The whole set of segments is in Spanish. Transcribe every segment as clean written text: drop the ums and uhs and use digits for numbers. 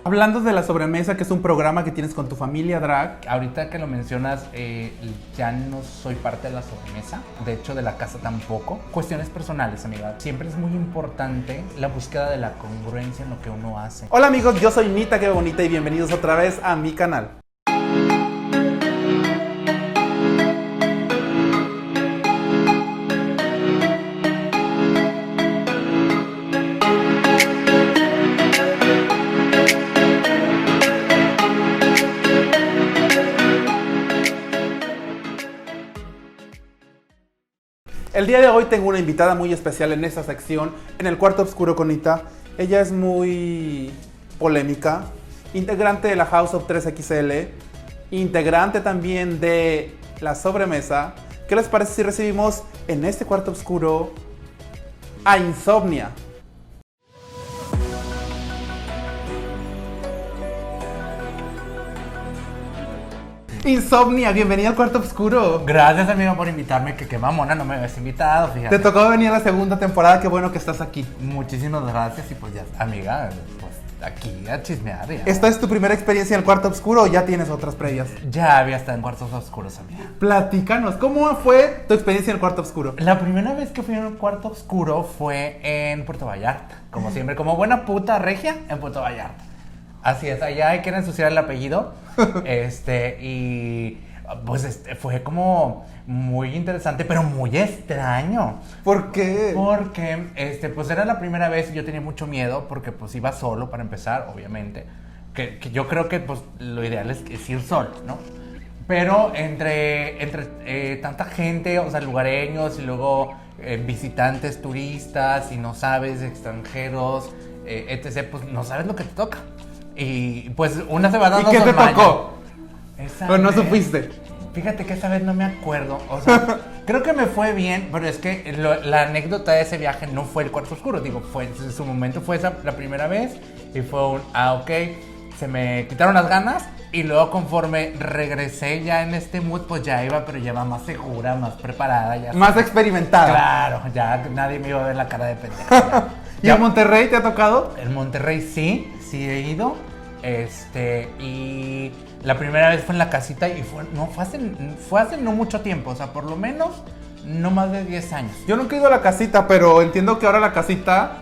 Hablando de la sobremesa, que es un programa que tienes con tu familia drag. Ahorita que lo mencionas, ya no soy parte de la sobremesa. De hecho, de la casa tampoco. Cuestiones personales, amiga. Siempre es muy importante la búsqueda de la congruencia en lo que uno hace. Hola amigos, yo soy Nita, qué bonita, y bienvenidos otra vez a mi canal. El día de hoy tengo una invitada muy especial en esta sección, en el cuarto oscuro con Nita. Ella es muy polémica, integrante de la House of 3XL, integrante también de la sobremesa. ¿Qué les parece si recibimos en este cuarto oscuro a Insomnia? Insomnia, bienvenida al cuarto oscuro. Gracias, amigo, por invitarme. Que qué mamona, no me habías invitado, fíjate. Te tocó venir a la segunda temporada, qué bueno que estás aquí. Muchísimas gracias y pues ya, amiga, pues aquí a chismear ya. ¿Esta es tu primera experiencia en el cuarto oscuro o ya tienes otras previas? Ya había estado en cuartos oscuros, amiga. Platícanos, ¿cómo fue tu experiencia en el cuarto oscuro? La primera vez que fui a un cuarto oscuro fue en Puerto Vallarta. Como siempre, como buena puta regia en Puerto Vallarta. Así es, allá hay que ensuciar el apellido. Y pues fue como muy interesante, pero muy extraño. ¿Por qué? Porque pues era la primera vez y yo tenía mucho miedo porque pues iba solo para empezar, obviamente. Que yo creo que pues lo ideal es ir solo, ¿no? Pero entre tanta gente, o sea, lugareños y luego visitantes, turistas y no sabes, extranjeros, etc., pues no sabes lo que te toca. Y pues una se va dando. ¿Y qué te tocó? ¿O no supiste? Fíjate que esa vez no me acuerdo. O sea, creo que me fue bien, pero es que la anécdota de ese viaje no fue el cuarto oscuro. Digo, en su momento fue la primera vez y fue ok, se me quitaron las ganas. Y luego conforme regresé ya en este mood, pues ya iba, pero ya iba más segura, más preparada. Ya más experimentada. Claro, ya nadie me iba a ver la cara de pendeja. ¿Y en Monterrey te ha tocado? En Monterrey sí he ido. Y la primera vez fue en la casita y fue hace no mucho tiempo, o sea, por lo menos no más de 10 años. Yo nunca he ido a la casita, pero entiendo que ahora la casita,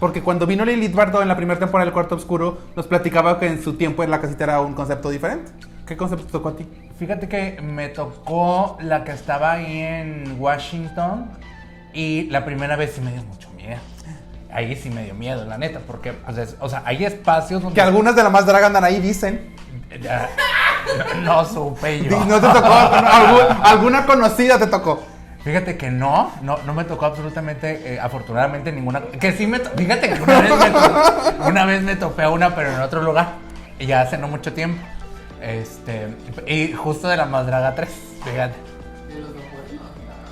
porque cuando vino Lilith Bardo en la primera temporada del Cuarto Oscuro, nos platicaba que en su tiempo en la casita era un concepto diferente. ¿Qué concepto te tocó a ti? Fíjate que me tocó la que estaba ahí en Washington y la primera vez sí me dio mucho miedo. Ahí sí me dio miedo, la neta, porque, pues, o sea, hay espacios donde... Que algunas de las más drag andan ahí, dicen. No supe yo. ¿No te tocó? ¿Alguna conocida te tocó? Fíjate que no me tocó absolutamente, afortunadamente, ninguna... Que sí fíjate que una vez me topé a una, pero en otro lugar, y ya hace no mucho tiempo. Y justo de la más draga 3, fíjate.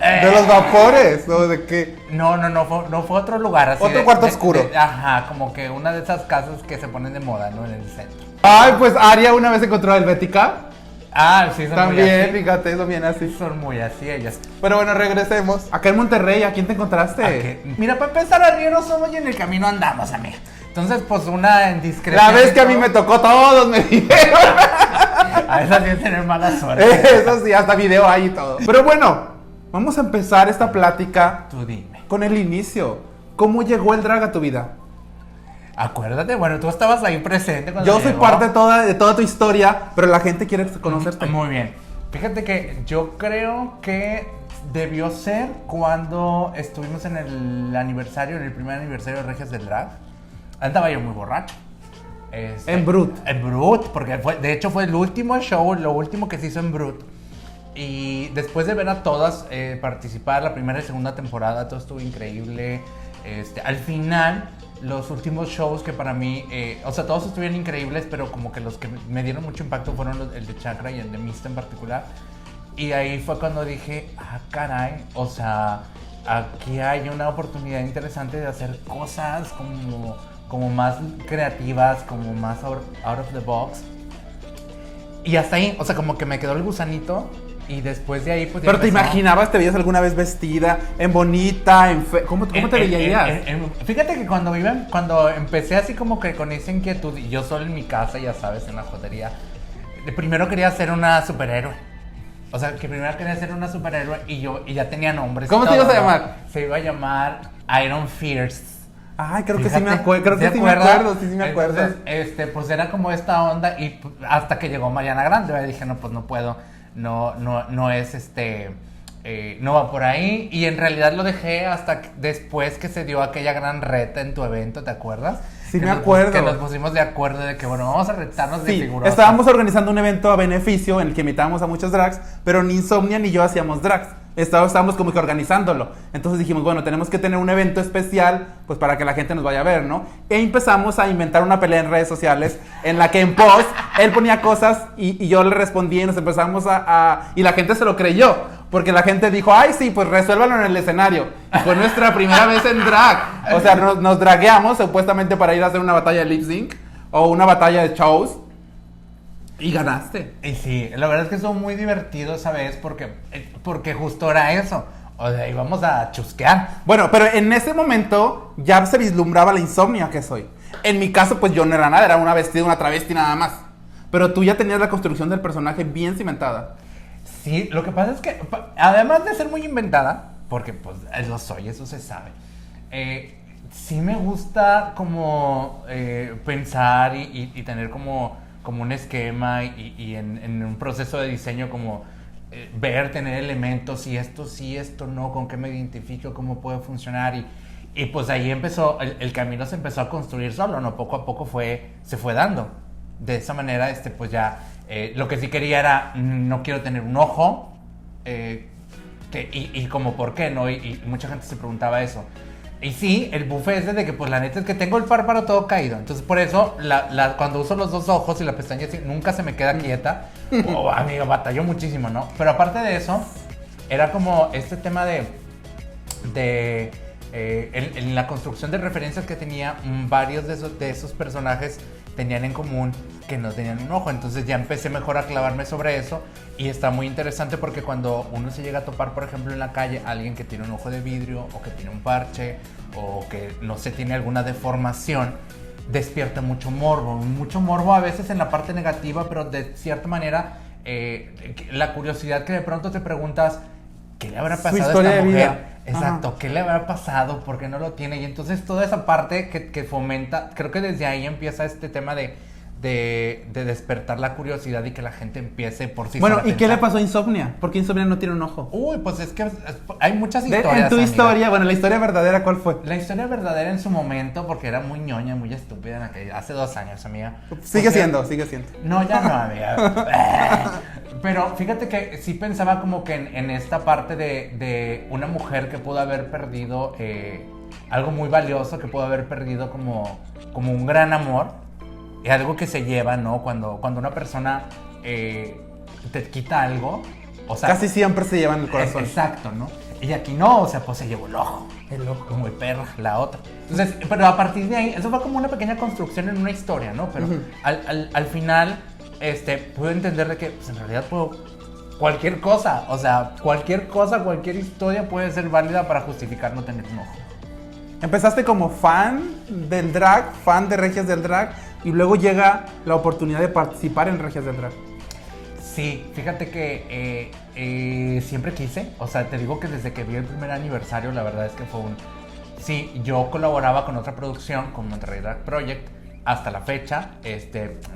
¿De los vapores? ¿O de qué? No fue otro lugar. Así otro cuarto oscuro. Ajá, como que una de esas casas que se ponen de moda, ¿no? En el centro. Ay, pues Aria una vez encontró a Helvética. Ah, sí, son también, muy así. Fíjate, son bien así. Son muy así ellas. Pero bueno, regresemos. Acá en Monterrey, ¿a quién te encontraste? Mira, para empezar, arrieros somos y en el camino andamos, amiga. Entonces, pues una indiscreción. La vez que a mí me tocó, todos me dijeron. A esa sí es tener mala suerte. Eso sí, hasta video hay y todo. Pero bueno, vamos a empezar esta plática. Tú dime. Con el inicio. ¿Cómo llegó el drag a tu vida? Acuérdate, bueno, tú estabas ahí presente cuando yo soy llegó. parte de toda tu historia, pero la gente quiere conocerte. Muy bien. Fíjate que yo creo que debió ser cuando estuvimos en el primer aniversario de Regias del Drag. Andaba yo muy borracho. En Brut. En Brut, porque de hecho fue el último show, lo último que se hizo en Brut. Y después de ver a todas participar la primera y segunda temporada, todo estuvo increíble. Al final, los últimos shows que para mí, o sea, todos estuvieron increíbles, pero como que los que me dieron mucho impacto fueron el de Chakra y el de Mista en particular. Y ahí fue cuando dije, caray, o sea, aquí hay una oportunidad interesante de hacer cosas como más creativas, como más out of the box. Y hasta ahí, o sea, como que me quedó el gusanito Y después de ahí, pues ¿Pero te imaginabas, te veías alguna vez vestida, en bonita, ¿Cómo te veías? Fíjate que cuando empecé así como que con esa inquietud, y yo solo en mi casa, ya sabes, en la jotería, primero quería ser una superhéroe. O sea, que primero quería ser una superhéroe y ya tenía nombres. ¿Cómo te ibas a llamar? Se iba a llamar Iron Fierce. Ay, creo que sí me acuerdo, sí me acuerdo. Entonces, pues era como esta onda y hasta que llegó Mariana Grande, ¿verdad? Dije, no, pues no puedo, no es no va por ahí. Y en realidad lo dejé hasta después que se dio aquella gran reta en tu evento, ¿te acuerdas? Sí, me acuerdo. Que nos pusimos de acuerdo de que, bueno, vamos a retarnos de figuras. Estábamos organizando un evento a beneficio en el que invitábamos a muchos drags, pero ni Insomnia ni yo hacíamos drags. Estábamos como que organizándolo. Entonces dijimos, bueno, tenemos que tener un evento especial, pues para que la gente nos vaya a ver, ¿no? E empezamos a inventar una pelea en redes sociales en la que en post él ponía cosas y yo le respondía y nos empezamos y la gente se lo creyó. Porque la gente dijo, ay, sí, pues resuélvalo en el escenario. Y fue nuestra primera vez en drag. O sea, nos dragueamos supuestamente para ir a hacer una batalla de lip sync o una batalla de shows. Y ganaste. Y sí, la verdad es que estuvo muy divertido esa vez porque justo era eso. O sea, íbamos a chusquear. Bueno, pero en ese momento ya se vislumbraba la Insomnia que soy. En mi caso, pues yo no era nada, era una vestida, una travesti nada más. Pero tú ya tenías la construcción del personaje bien cimentada. Sí, lo que pasa es que, además de ser muy inventada, porque pues lo soy, eso se sabe, sí me gusta como pensar y tener como un esquema y en un proceso de diseño como tener elementos y esto sí, esto no, con qué me identifico, cómo puede funcionar y pues ahí empezó, el camino se empezó a construir solo, ¿no? Poco a poco se fue dando. De esa manera, pues ya... lo que sí quería era, no quiero tener un ojo, y como por qué, ¿no? Y mucha gente se preguntaba eso. Y sí, el buffet es de que, pues la neta es que tengo el párpado todo caído. Entonces, por eso, cuando uso los dos ojos y la pestaña así, nunca se me queda quieta. Oh, amigo, batalló muchísimo, ¿no? Pero aparte de eso, era como este tema en la construcción de referencias que tenía, varios de esos personajes tenían en común que no tenían un ojo. Entonces ya empecé mejor a clavarme sobre eso y está muy interesante porque cuando uno se llega a topar, por ejemplo, en la calle, alguien que tiene un ojo de vidrio o que tiene un parche o que no sé, tiene alguna deformación, despierta mucho morbo a veces en la parte negativa, pero de cierta manera la curiosidad que de pronto te preguntas, ¿qué le habrá pasado a esta mujer? Exacto, ajá. ¿Qué le habrá pasado? ¿Por qué no lo tiene? Y entonces toda esa parte que fomenta, creo que desde ahí empieza este tema de despertar la curiosidad y que la gente empiece por sí sola. Bueno, ¿y qué le pasó a Insomnia? ¿Por qué Insomnia no tiene un ojo? Uy, pues es que hay muchas historias. En tu historia, bueno, la historia verdadera, ¿cuál fue? La historia verdadera en su momento, porque era muy ñoña, muy estúpida, hace 2 años, amiga. Sigue siendo. No, ya no, amiga. Pero fíjate que sí pensaba como que en esta parte de una mujer que pudo haber perdido algo muy valioso, que pudo haber perdido como un gran amor. Es algo que se lleva, ¿no? Cuando una persona te quita algo, o sea... Casi siempre se lleva en el corazón. Exacto, ¿no? Y aquí no, o sea, pues se llevó el ojo. Como el perro, la otra. Entonces, pero a partir de ahí, eso fue como una pequeña construcción en una historia, ¿no? Pero al final, pude entender de que, pues, en realidad cualquier cosa, o sea, cualquier historia puede ser válida para justificar no tener un ojo. Empezaste como fan del drag, fan de Regias del Drag, y luego llega la oportunidad de participar en Regias del Drag. Sí, fíjate que siempre quise, o sea, te digo que desde que vi el primer aniversario, la verdad es que fue sí, yo colaboraba con otra producción, con Monterrey Drag Project, hasta la fecha,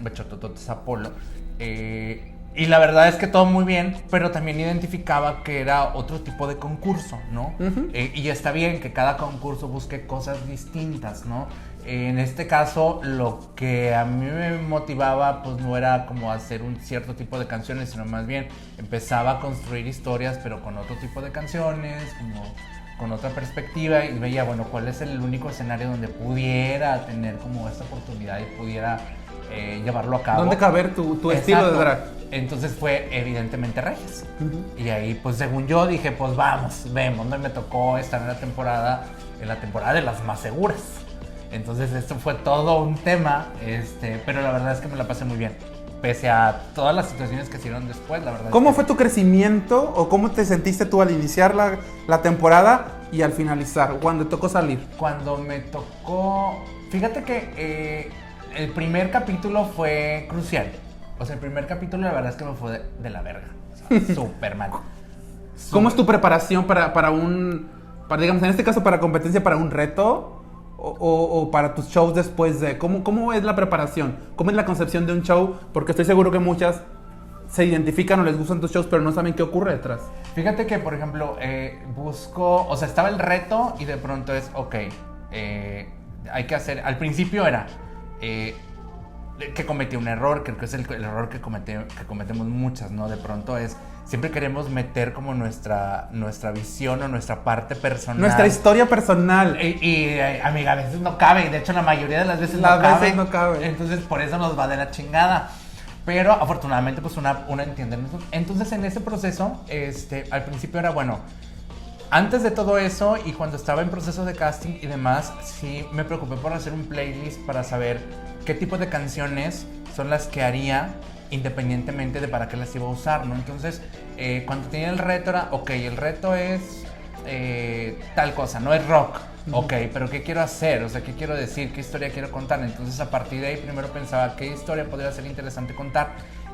Bechotototes Apolo, y la verdad es que todo muy bien, pero también identificaba que era otro tipo de concurso, ¿no? Uh-huh. Y está bien que cada concurso busque cosas distintas, ¿no? En este caso, lo que a mí me motivaba, pues no era como hacer un cierto tipo de canciones, sino más bien empezaba a construir historias, pero con otro tipo de canciones, como con otra perspectiva, y veía, bueno, cuál es el único escenario donde pudiera tener como esta oportunidad y pudiera llevarlo a cabo. ¿Dónde caber tu estilo de drag? Entonces fue evidentemente Regias. Uh-huh. Y ahí, pues según yo dije, pues vemos, ¿no? Y me tocó estar en la temporada de las más seguras. Entonces esto fue todo un tema, pero la verdad es que me la pasé muy bien. pese a todas las situaciones que se dieron después, la verdad. ¿Cómo fue tu crecimiento o cómo te sentiste tú al iniciar la temporada y al finalizar, cuando te tocó salir? Cuando me tocó... Fíjate que el primer capítulo fue crucial. O sea, el primer capítulo la verdad es que me fue de la verga. O sea, súper mal. ¿Cómo es tu preparación para digamos, en este caso, para competencia, para un reto? O para tus shows después de... ¿Cómo es la preparación? ¿Cómo es la concepción de un show? Porque estoy seguro que muchas se identifican o les gustan tus shows, pero no saben qué ocurre detrás. Fíjate que, por ejemplo, busco... O sea, estaba el reto y de pronto es, ok, hay que hacer... Al principio era... que cometí un error, creo que es el error que cometemos muchas, ¿no? De pronto es... Siempre queremos meter como nuestra visión o nuestra parte personal. Nuestra historia personal. Y amiga, a veces no cabe. De hecho, la mayoría de las veces no cabe. Entonces, por eso nos va de la chingada. Pero, afortunadamente, pues una entiende. Entonces, en ese proceso, al principio era, bueno, antes de todo eso y cuando estaba en proceso de casting y demás, sí me preocupé por hacer un playlist para saber qué tipo de canciones son las que haría independientemente de para qué las iba a usar, ¿no? Entonces, cuando tenía el reto era, ok, el reto es tal cosa, no es rock, ok, pero ¿qué quiero hacer? O sea, ¿qué quiero decir? ¿Qué historia quiero contar? Entonces, a partir de ahí, primero pensaba qué historia podría ser interesante contar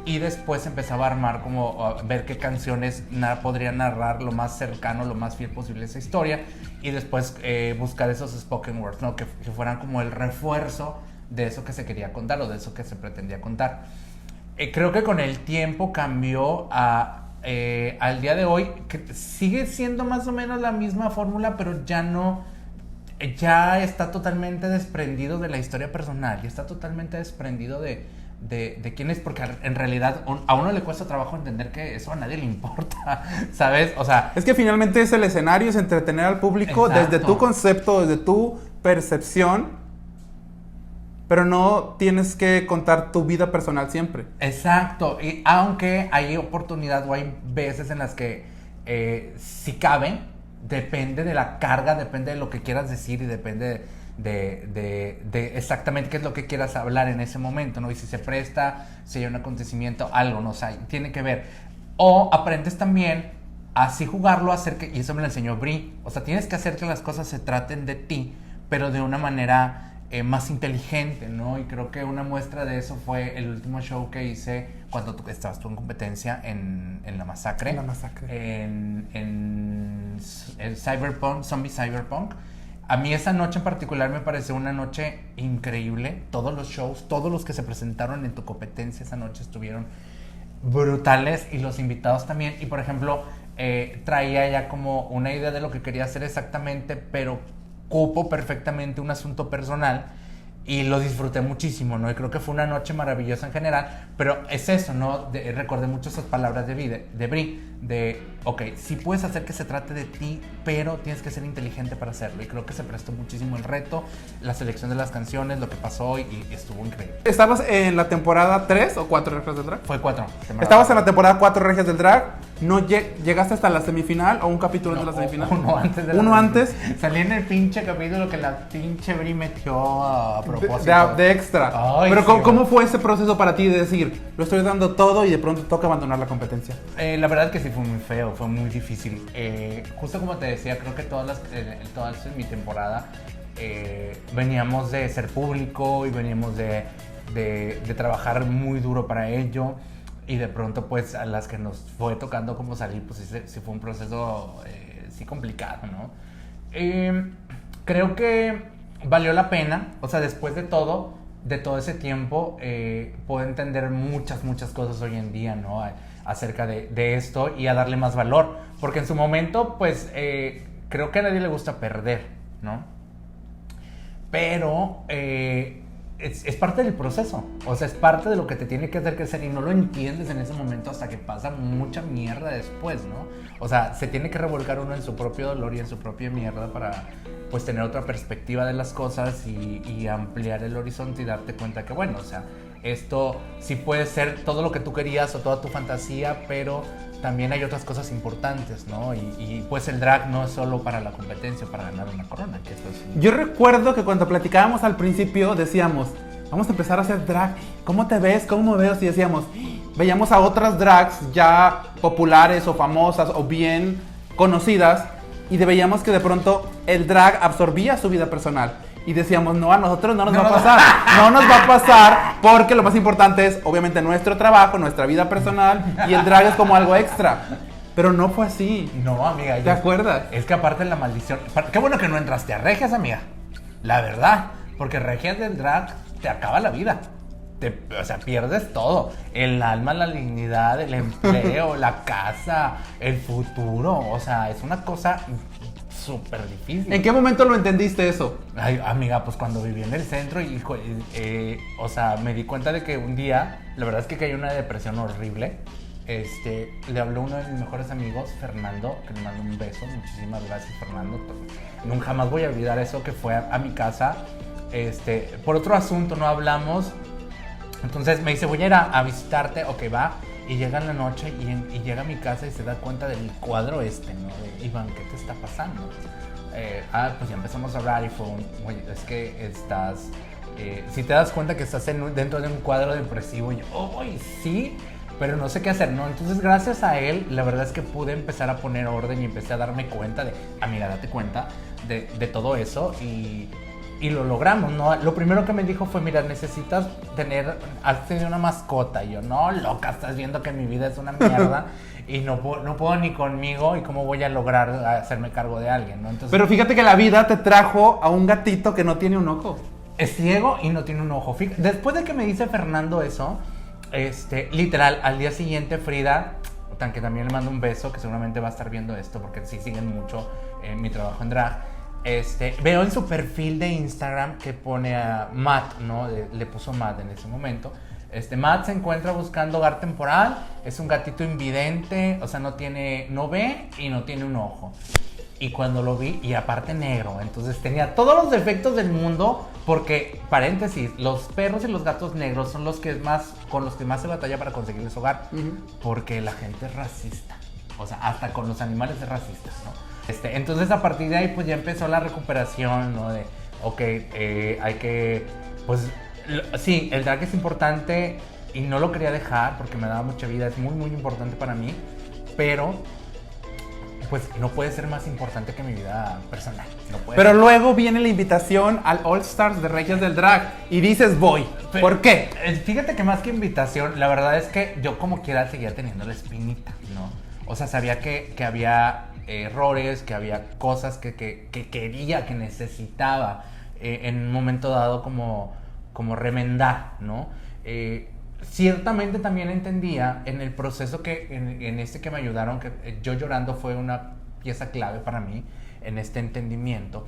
y después empezaba a armar como a ver qué canciones podría narrar lo más cercano, lo más fiel posible a esa historia y después buscar esos spoken words, ¿no? Que fueran como el refuerzo de eso que se quería contar o de eso que se pretendía contar. Creo que con el tiempo cambió al día de hoy, que sigue siendo más o menos la misma fórmula, pero ya está totalmente desprendido de la historia personal, ya está totalmente desprendido de quién es, porque en realidad a uno le cuesta trabajo entender que eso a nadie le importa, ¿sabes? O sea... Es que finalmente es el escenario, es entretener al público. Exacto. Desde tu concepto, desde tu percepción, pero no tienes que contar tu vida personal siempre. Exacto, y aunque hay oportunidad o hay veces en las que si cabe, depende de la carga, depende de lo que quieras decir y depende de exactamente qué es lo que quieras hablar en ese momento, ¿no? Y si se presta, si hay un acontecimiento, algo, ¿no? O sea, tiene que ver. O aprendes también a así jugarlo, y eso me lo enseñó Brie. O sea, tienes que hacer que las cosas se traten de ti, pero de una manera... más inteligente, ¿no? Y creo que una muestra de eso fue el último show que hice cuando estabas tú en competencia en La Masacre. En La Masacre. En Cyberpunk, Zombie Cyberpunk. A mí esa noche en particular me pareció una noche increíble. Todos los shows, todos los que se presentaron en tu competencia esa noche estuvieron brutales y los invitados también. Y por ejemplo, traía ya como una idea de lo que quería hacer exactamente, pero cupo perfectamente un asunto personal y lo disfruté muchísimo, ¿no? Y creo que fue una noche maravillosa en general, pero es eso, ¿no? Recordé mucho esas palabras de Brie, ok, sí puedes hacer que se trate de ti, pero tienes que ser inteligente para hacerlo. Y creo que se prestó muchísimo el reto, la selección de las canciones, lo que pasó y estuvo increíble. ¿Estabas en la temporada 3 o 4 Regias del Drag? Fue 4. ¿Estabas en la temporada 4 Regias del Drag? ¿No llegaste hasta la semifinal o un capítulo de la semifinal? Uno antes de ¿Uno antes? Salí en el pinche capítulo que la pinche Brie metió a propósito. De extra. Ay, pero sí, ¿cómo fue ese proceso para ti de decir, lo estoy dando todo y de pronto toca abandonar la competencia? La verdad que sí fue muy feo, fue muy difícil. Justo como te decía, creo que todas en mi temporada veníamos de ser público y veníamos de trabajar muy duro para ello. Y de pronto, pues, a las que nos fue tocando como salir, pues sí fue un proceso sí complicado, ¿no? Creo que valió la pena, o sea, después de todo ese tiempo, puedo entender muchas cosas hoy en día, ¿no? Acerca de esto y a darle más valor. Porque en su momento, pues, creo que a nadie le gusta perder, ¿no? Pero... Es parte del proceso, o sea, es parte de lo que te tiene que hacer crecer y no lo entiendes en ese momento hasta que pasa mucha mierda después, ¿no? O sea, se tiene que revolcar uno en su propio dolor y en su propia mierda para, pues, tener otra perspectiva de las cosas y ampliar el horizonte y darte cuenta que, bueno, o sea, esto sí puede ser todo lo que tú querías o toda tu fantasía, pero también hay otras cosas importantes, ¿no? Y pues el drag no es solo para la competencia, para ganar una corona. Que eso es... Yo recuerdo que cuando platicábamos al principio decíamos, vamos a empezar a hacer drag. ¿Cómo te ves? ¿Cómo me veo? Y decíamos, veíamos a otras drags ya populares o famosas o bien conocidas y veíamos que de pronto el drag absorbía su vida personal. Y decíamos, no, a nosotros no nos va a pasar. No nos va a pasar porque lo más importante es, obviamente, nuestro trabajo, nuestra vida personal y el drag es como algo extra. Pero no fue así. No, amiga. ¿Te acuerdas? Es que aparte de la maldición... Qué bueno que no entraste a Regias, amiga. La verdad. Porque Regias del drag te acaba la vida. O sea, pierdes todo. El alma, la dignidad, el empleo, la casa, el futuro. O sea, es una cosa súper difícil. ¿En qué momento lo entendiste eso? Ay, amiga, pues cuando viví en el centro, hijo, o sea, me di cuenta de que un día, la verdad es que caí en una depresión horrible. Le habló uno de mis mejores amigos, Fernando, que le mando un beso. Muchísimas gracias, Fernando. Nunca más voy a olvidar eso, que fue a mi casa. Por otro asunto, no hablamos. Entonces me dice, voy a ir a visitarte, ok, va. Y llega en la noche y llega a mi casa y se da cuenta del cuadro ¿no? De Iván, ¿qué te está pasando? Pues ya empezamos a hablar y fue oye, es que estás... si te das cuenta que estás dentro de un cuadro depresivo, y yo, sí, pero no sé qué hacer, ¿no? Entonces, gracias a él, la verdad es que pude empezar a poner orden y empecé a darme cuenta de, amiga, date cuenta de todo eso y lo logramos, ¿no? Lo primero que me dijo fue, mira, necesitas has tenido una mascota. Y yo, no, loca, estás viendo que mi vida es una mierda y no puedo ni conmigo y cómo voy a lograr hacerme cargo de alguien, ¿no? Entonces, pero fíjate que la vida te trajo a un gatito que no tiene un ojo. Es ciego y no tiene un ojo. Después de que me dice Fernando eso, literal, al día siguiente Frida, que también le mando un beso, que seguramente va a estar viendo esto porque sí siguen mucho mi trabajo en drag. Veo en su perfil de Instagram que pone a Matt, ¿no? Le puso Matt en ese momento. Matt se encuentra buscando hogar temporal, es un gatito invidente, o sea, no ve y no tiene un ojo. Y cuando lo vi, y aparte negro, entonces tenía todos los defectos del mundo, porque, paréntesis, los perros y los gatos negros son con los que más se batalla para conseguirles hogar, porque la gente es racista, o sea, hasta con los animales es racista, ¿no? Entonces a partir de ahí pues ya empezó la recuperación, ¿no? De, ok, hay que, pues, sí, el drag es importante y no lo quería dejar porque me daba mucha vida, es muy, muy importante para mí, pero pues no puede ser más importante que mi vida personal. No puede pero ser. Luego viene la invitación al All Stars de Regias del Drag y dices voy. ¿Por qué? Fíjate que más que invitación, la verdad es que yo como quiera seguía teniendo la espinita, ¿no? O sea, sabía que había errores, que había cosas que quería, que necesitaba en un momento dado como remendar, ¿no? Ciertamente también entendía en el proceso que que me ayudaron, que Yo Llorando fue una pieza clave para mí en este entendimiento.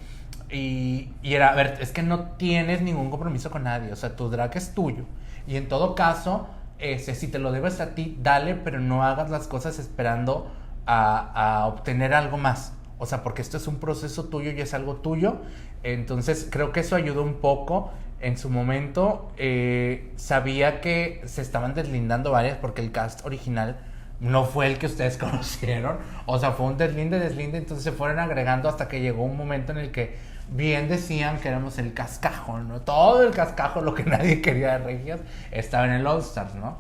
Y era, a ver, es que no tienes ningún compromiso con nadie, o sea, tu drag es tuyo. Y en todo caso, si te lo debes a ti, dale, pero no hagas las cosas esperando a obtener algo más. O sea, porque esto es un proceso tuyo y es algo tuyo. Entonces, creo que eso ayudó un poco. En su momento, sabía que se estaban deslindando varias porque el cast original no fue el que ustedes conocieron. O sea, fue un deslinde, entonces se fueron agregando hasta que llegó un momento en el que bien decían que éramos el cascajo, ¿no? Todo el cascajo, lo que nadie quería de Regias, estaba en el All Stars, ¿no?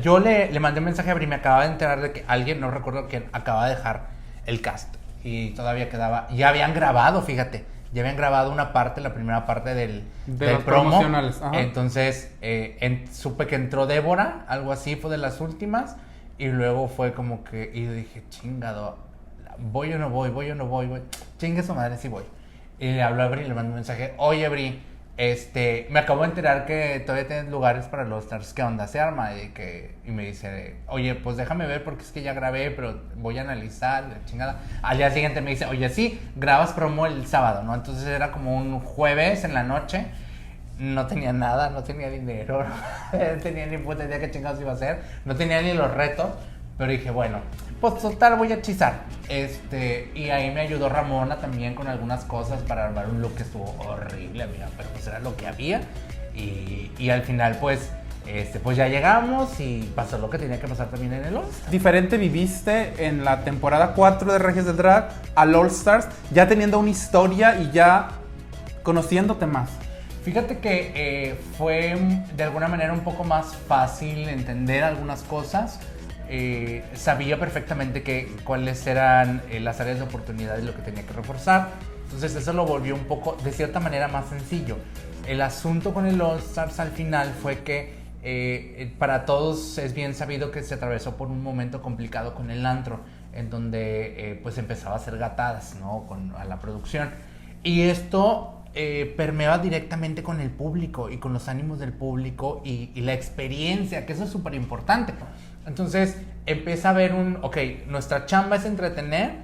Yo le mandé un mensaje a Bri, me acababa de enterar de que alguien, no recuerdo quién, acaba de dejar el cast y todavía quedaba, ya habían grabado, fíjate, ya habían grabado una parte, la primera parte del promo. Promocionales. Ajá. Entonces supe que entró Débora, algo así, fue de las últimas, y luego fue como que, y dije, chingado, voy o no voy, chingue su madre, sí voy. Y le hablo a Bri, le mando un mensaje, oye Bri, me acabo de enterar que todavía tienes lugares para los Stars, ¿qué onda? ¿Se arma? Y me dice, oye, pues déjame ver porque es que ya grabé, pero voy a analizar, la chingada. Al día siguiente me dice, oye, sí, grabas promo el sábado, ¿no? Entonces era como un jueves en la noche, no tenía nada, no tenía dinero, no tenía ni puta idea qué chingados iba a hacer, no tenía ni los retos, pero dije, bueno, pues total voy a hechizar. Y ahí me ayudó Ramona también con algunas cosas para armar un look que estuvo horrible, amiga, pero pues era lo que había. Y al final, pues ya llegamos y pasó lo que tenía que pasar también en el All Stars. Diferente viviste en la temporada 4 de Regias del Drag al All Stars, ya teniendo una historia y ya conociéndote más. Fíjate que fue de alguna manera un poco más fácil entender algunas cosas. Sabía perfectamente cuáles eran las áreas de oportunidad y lo que tenía que reforzar. Entonces eso lo volvió un poco, de cierta manera, más sencillo. El asunto con el All Stars al final fue que para todos es bien sabido que se atravesó por un momento complicado con el antro, en donde pues empezaba a hacer gatadas, ¿no? A la producción. Y esto permeaba directamente con el público y con los ánimos del público y la experiencia, que eso es súper importante. Entonces empieza a haber ok, nuestra chamba es entretener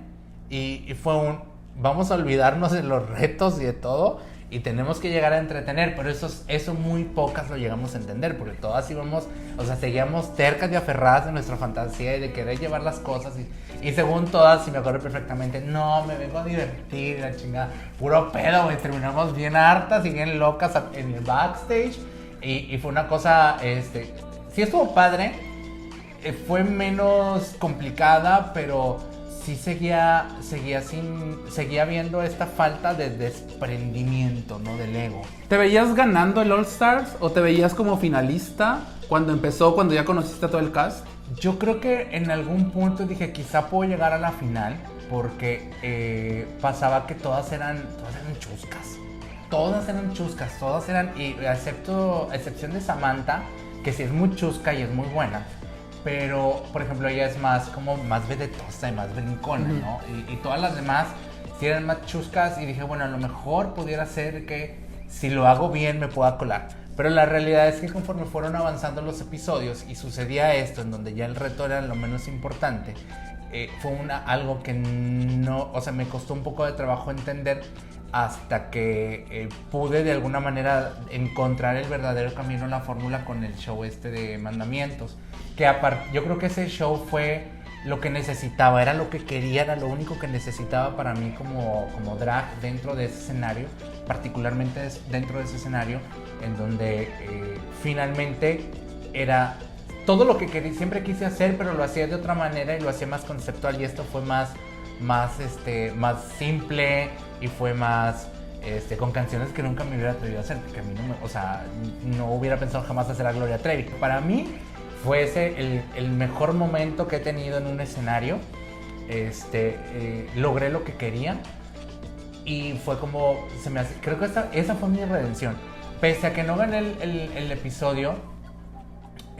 y fue vamos a olvidarnos de los retos y de todo y tenemos que llegar a entretener, pero eso muy pocas lo llegamos a entender, porque todas íbamos, o sea, seguíamos tercas y aferradas de nuestra fantasía y de querer llevar las cosas y según todas, si me acuerdo perfectamente, no, me vengo a divertir, la chingada, puro pedo, güey, terminamos bien hartas y bien locas en el backstage y fue una cosa, sí estuvo padre, fue menos complicada, pero sí seguía viendo esta falta de desprendimiento, ¿no? Del ego. ¿Te veías ganando el All Stars o te veías como finalista cuando empezó, cuando ya conociste a todo el cast? Yo creo que en algún punto dije, quizá puedo llegar a la final, porque pasaba que todas eran chuscas. Todas eran, y a excepción de Samantha, que sí es muy chusca y es muy buena. Pero, por ejemplo, ella es más vedetosa y más brincona, ¿no? Y todas las demás sí eran más chuscas y dije, bueno, a lo mejor pudiera ser que si lo hago bien me pueda colar. Pero la realidad es que conforme fueron avanzando los episodios y sucedía esto, en donde ya el reto era lo menos importante, fue algo que no, o sea, me costó un poco de trabajo entender hasta que pude de alguna manera encontrar el verdadero camino, la fórmula con el show de Mandamientos. Que yo creo que ese show fue lo que necesitaba, era lo que quería, era lo único que necesitaba para mí como drag dentro de ese escenario, particularmente dentro de ese escenario en donde finalmente era todo lo que siempre quise hacer, pero lo hacía de otra manera y lo hacía más conceptual, y esto fue más simple y fue más con canciones que nunca me hubiera atrevido a hacer, porque a mí no hubiera pensado jamás hacer a Gloria Trevi. Para mí fue ese el mejor momento que he tenido en un escenario. Logré lo que quería y fue como creo que esa fue mi redención. Pese a que no gané el episodio,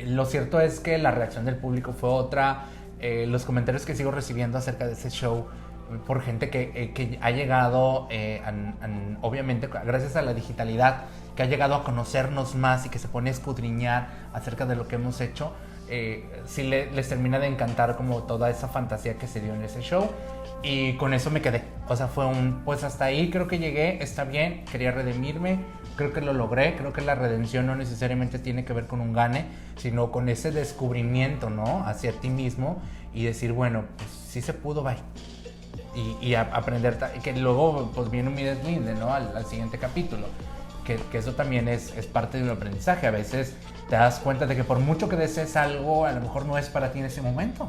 lo cierto es que la reacción del público fue otra. Los comentarios que sigo recibiendo acerca de ese show por gente que ha llegado, obviamente gracias a la digitalidad, que ha llegado a conocernos más y que se pone a escudriñar acerca de lo que hemos hecho, sí les termina de encantar como toda esa fantasía que se dio en ese show, y con eso me quedé. O sea, fue pues hasta ahí creo que llegué, está bien, quería redimirme, creo que lo logré. Creo que la redención no necesariamente tiene que ver con un gane, sino con ese descubrimiento, ¿no? Hacia ti mismo y decir, bueno, pues sí se pudo, bye. Y aprender, que luego pues viene un deslinde, ¿no? Al siguiente capítulo. Que eso también es parte de un aprendizaje. A veces te das cuenta de que por mucho que desees algo, a lo mejor no es para ti en ese momento.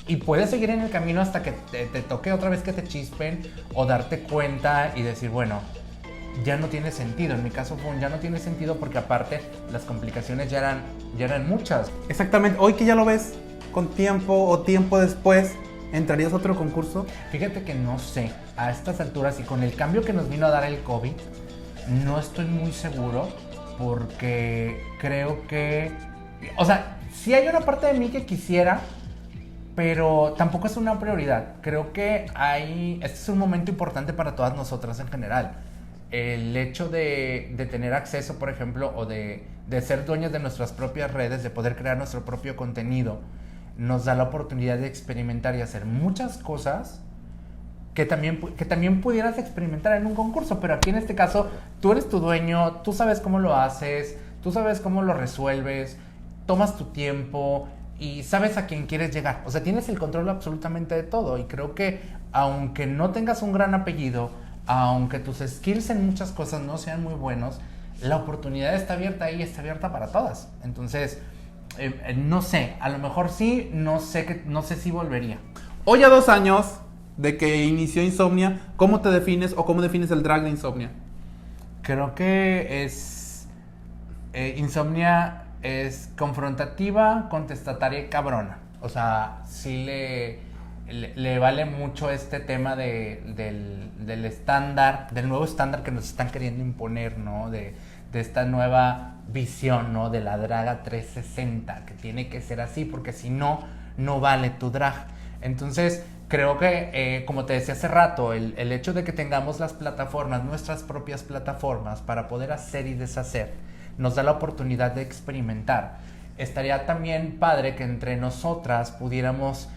Y puedes seguir en el camino hasta que te toque otra vez que te chispen, o darte cuenta y decir, bueno, ya no tiene sentido. En mi caso fue ya no tiene sentido, porque aparte las complicaciones ya eran muchas. Exactamente. Hoy que ya lo ves con tiempo o tiempo después, ¿entrarías a otro concurso? Fíjate que no sé. A estas alturas y con el cambio que nos vino a dar el COVID, no estoy muy seguro, porque creo que... O sea, sí hay una parte de mí que quisiera, pero tampoco es una prioridad. Creo que este es un momento importante para todas nosotras en general. El hecho de tener acceso, por ejemplo, o de ser dueñas de nuestras propias redes, de poder crear nuestro propio contenido, nos da la oportunidad de experimentar y hacer muchas cosas que también pudieras experimentar en un concurso. Pero aquí en este caso, tú eres tu dueño, tú sabes cómo lo haces, tú sabes cómo lo resuelves, tomas tu tiempo y sabes a quién quieres llegar. O sea, tienes el control absolutamente de todo. Y creo que aunque no tengas un gran apellido, aunque tus skills en muchas cosas no sean muy buenos, la oportunidad está abierta ahí, está abierta para todas. Entonces, no sé, a lo mejor sí, no sé si volvería. Hoy, a 2 años de que inició Insomnia, ¿cómo te defines o cómo defines el drag de Insomnia? Creo que Insomnia es confrontativa, contestataria y cabrona. O sea, sí le vale mucho este tema del estándar, del nuevo estándar que nos están queriendo imponer, ¿no? De esta nueva visión, ¿no? De la draga 360, que tiene que ser así, porque si no, no vale tu drag. Entonces, creo que, como te decía hace rato, el hecho de que tengamos las plataformas, nuestras propias plataformas, para poder hacer y deshacer, nos da la oportunidad de experimentar. Estaría también padre que entre nosotras pudiéramos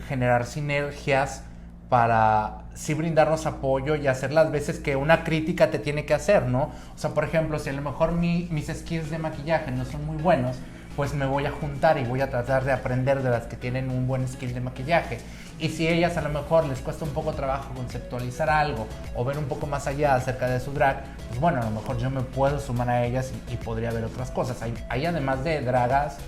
generar sinergias para sí brindarnos apoyo y hacer las veces que una crítica te tiene que hacer, ¿no? O sea, por ejemplo, si a lo mejor mis skills de maquillaje no son muy buenos, pues me voy a juntar y voy a tratar de aprender de las que tienen un buen skill de maquillaje. Y si a ellas a lo mejor les cuesta un poco trabajo conceptualizar algo o ver un poco más allá acerca de su drag, pues bueno, a lo mejor yo me puedo sumar a ellas y podría ver otras cosas. Hay además de dragas,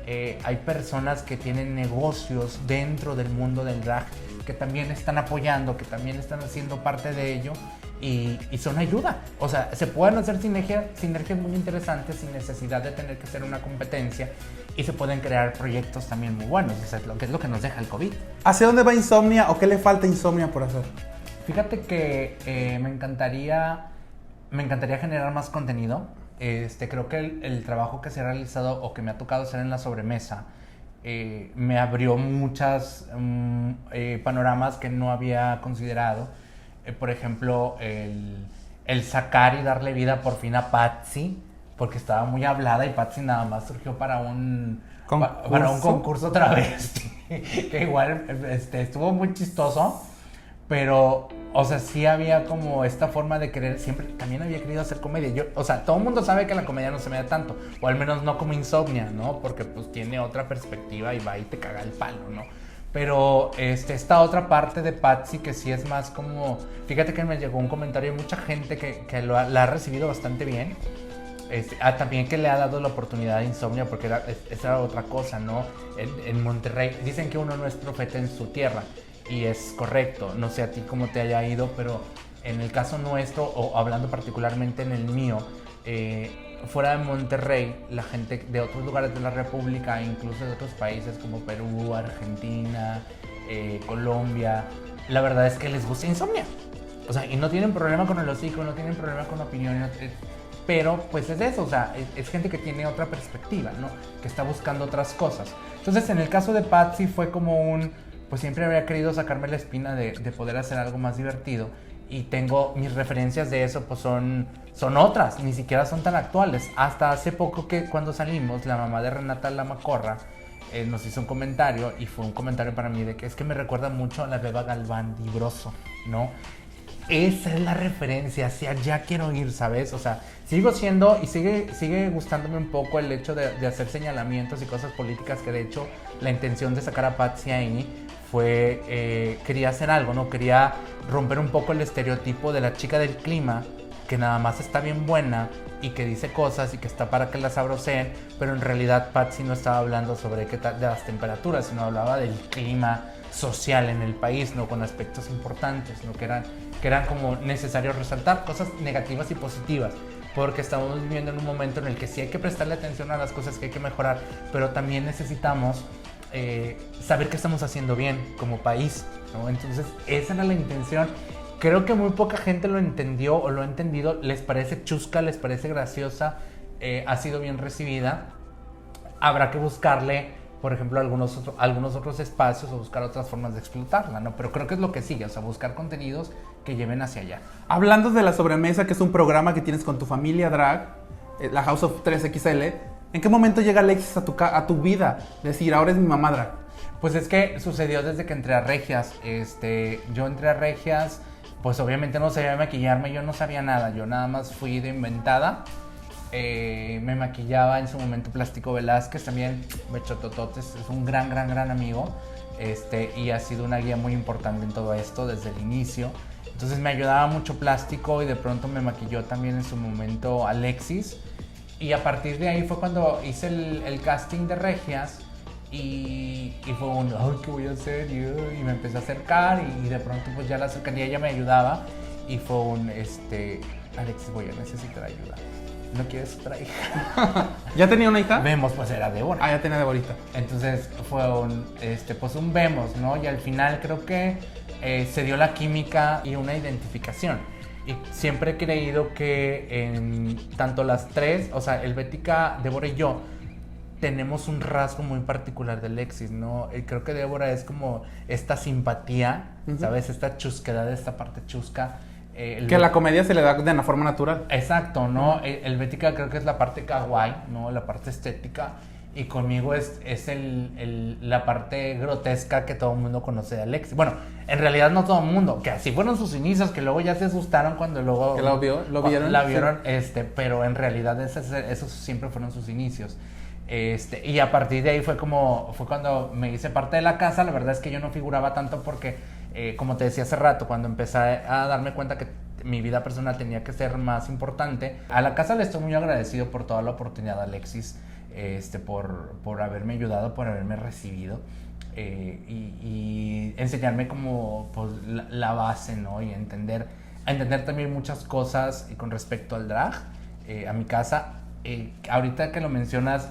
hay personas que tienen negocios dentro del mundo del drag que también están apoyando, que también están haciendo parte de ello y son ayuda. O sea, se pueden hacer sinergias muy interesantes sin necesidad de tener que ser una competencia y se pueden crear proyectos también muy buenos. O sea, que es lo que nos deja el COVID. ¿Hacia dónde va Insomnia o qué le falta a Insomnia por hacer? Fíjate que me encantaría generar más contenido. Creo que el trabajo que se ha realizado o que me ha tocado hacer en la sobremesa me abrió muchas panoramas que no había considerado. Por ejemplo, el sacar y darle vida por fin a Patsy, porque estaba muy hablada y Patsy nada más surgió para un concurso travesti, que igual estuvo muy chistoso, pero, o sea, sí había como esta forma de querer, siempre también había querido hacer comedia. O sea, todo el mundo sabe que la comedia no se me da tanto, o al menos no como Insomnia, ¿no? Porque pues tiene otra perspectiva y va y te caga el palo, ¿no? Pero esta otra parte de Patsy que sí es más como... Fíjate que me llegó un comentario de mucha gente que la ha recibido bastante bien. También que le ha dado la oportunidad a Insomnia, porque esa era otra cosa, ¿no? En Monterrey dicen que uno no es profeta en su tierra, y es correcto. No sé a ti cómo te haya ido, pero en el caso nuestro, o hablando particularmente en el mío, fuera de Monterrey, la gente de otros lugares de la República, incluso de otros países como Perú, Argentina, Colombia, la verdad es que les gusta Insomnia. O sea, y no tienen problema con el hocico, no tienen problema con la opinión, pero pues es eso, o sea, es gente que tiene otra perspectiva, ¿no? Que está buscando otras cosas. Entonces, en el caso de Patsy fue como pues siempre había querido sacarme la espina de poder hacer algo más divertido. Y tengo mis referencias de eso, pues son otras, ni siquiera son tan actuales. Hasta hace poco, que cuando salimos, la mamá de Renata Lamacorra nos hizo un comentario, y fue un comentario para mí de que es que me recuerda mucho a la Beba Galván Vibroso, ¿no? Esa es la referencia, hacia allá quiero ir, ¿sabes? O sea, sigo siendo y sigue gustándome un poco el hecho de hacer señalamientos y cosas políticas, que de hecho la intención de sacar a Patsy ahí fue, quería hacer algo, ¿no? Quería romper un poco el estereotipo de la chica del clima, que nada más está bien buena y que dice cosas y que está para que la sabroseen, pero en realidad Patsy no estaba hablando sobre qué tal de las temperaturas, sino hablaba del clima social en el país, ¿no? Con aspectos importantes, ¿no? Que eran como necesarios resaltar cosas negativas y positivas, porque estamos viviendo en un momento en el que sí hay que prestarle atención a las cosas que hay que mejorar, pero también necesitamos saber qué estamos haciendo bien como país, ¿no? Entonces esa era la intención. Creo que muy poca gente lo entendió o lo ha entendido, les parece chusca, les parece graciosa, ha sido bien recibida. Habrá que buscarle, por ejemplo, algunos otros espacios, o buscar otras formas de explotarla, ¿no? Pero creo que es lo que sigue, o sea, buscar contenidos que lleven hacia allá. Hablando de La Sobremesa, que es un programa que tienes con tu familia drag, la House of 3XL, ¿en qué momento llega Alexis a tu vida? Decir, ahora es mi mamá drag. Pues es que sucedió desde que entré a Regias. Yo entré a Regias, pues obviamente no sabía maquillarme, yo no sabía nada, yo nada más fui de inventada. Me maquillaba en su momento Plástico Velázquez, también Bechotototes, es un gran amigo, y ha sido una guía muy importante en todo esto desde el inicio. Entonces me ayudaba mucho Plástico, y de pronto me maquilló también en su momento Alexis, y a partir de ahí fue cuando hice el casting de Regias, y fue ay, ¿qué voy a hacer? Y me empecé a acercar, y de pronto pues ya la cercanía ya me ayudaba. y fue un, Alexis, voy a necesitar ayuda. ¿No quieres otra hija? ¿Ya tenía una hija? Vemos, pues era Débora. Ah, ya tenía Deborita. Entonces fue un vemos, ¿no? Y al final creo que se dio la química y una identificación. Y siempre he creído que en tanto las tres, o sea, el Bética, Débora y yo, tenemos un rasgo muy particular de Alexis, ¿no? Y creo que Débora es como esta simpatía, ¿sabes? Esta chusquedad, esta parte chusca. Que la comedia se le da de una forma natural. Exacto, ¿no? El Bética creo que es la parte kawaii, ¿no? La parte estética. Y conmigo es la parte grotesca que todo el mundo conoce de Alexis. Bueno, en realidad no todo el mundo, que así fueron sus inicios, que luego ya se asustaron cuando luego... ¿Que lo vieron? La vieron, sí. Pero en realidad esos siempre fueron sus inicios. Y a partir de ahí fue cuando me hice parte de la casa. La verdad es que yo no figuraba tanto porque, como te decía hace rato, cuando empecé a darme cuenta que mi vida personal tenía que ser más importante, a la casa le estoy muy agradecido por toda la oportunidad, Alexis, por haberme ayudado, por haberme recibido y enseñarme como pues, la base, ¿no? Y entender también muchas cosas con respecto al drag, a mi casa. Ahorita que lo mencionas,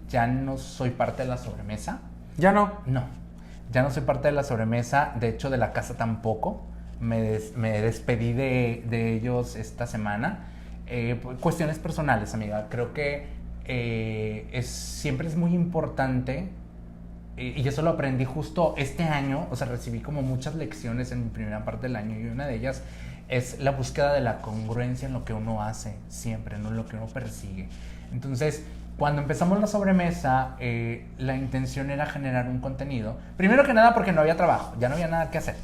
ya no soy parte de la sobremesa. ¿Ya no? No, ya no soy parte de la sobremesa, de hecho de la casa tampoco. Me despedí de ellos esta semana. Cuestiones personales, amiga. Creo que siempre es muy importante, y eso lo aprendí justo este año. O sea, recibí como muchas lecciones en mi primera parte del año, y una de ellas es la búsqueda de la congruencia en lo que uno hace siempre, no en lo que uno persigue. Entonces, cuando empezamos la sobremesa, la intención era generar un contenido. Primero que nada porque no había trabajo, ya no había nada que hacer.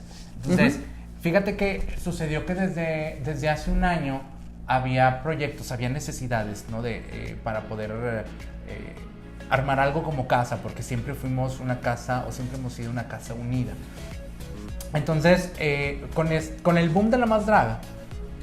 Entonces, fíjate que sucedió que desde hace un año había proyectos, había necesidades, ¿no? Para poder armar algo como casa, porque siempre fuimos una casa, o siempre hemos sido una casa unida. Entonces, con el boom de La Más Draga,